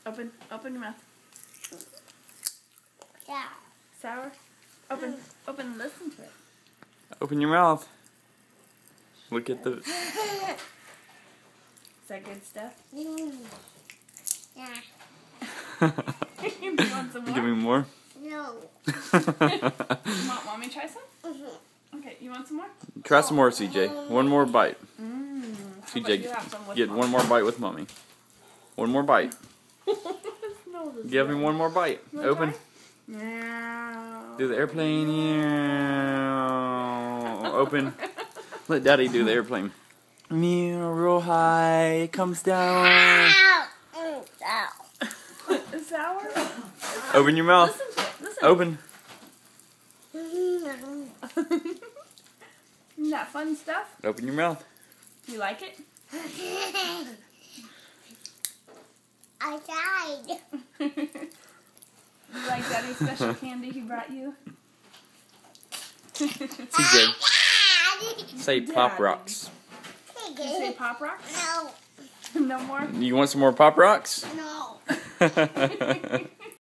Open your mouth. Yeah. Sour? Open and listen to it. Open your mouth. Look at the... Is that good stuff? Yeah. Do you want some more? Give me more. No. You want mommy to try some? Okay, you want some more? Try some more, CJ. One more bite. CJ, get one more bite with mommy. One more bite. Give me one more bite. Open. Yeah. Do the airplane. Yeah. Open. Let Daddy do the airplane. Meow, real high. It comes down. Ow. It's sour? Open your mouth. Listen to it. Listen. Open. Isn't that fun stuff? Open your mouth. You like it? I died. You like Daddy's special candy he brought you? CJ, say Pop Rocks. Did you say Pop Rocks? No. No more? You want some more Pop Rocks? No.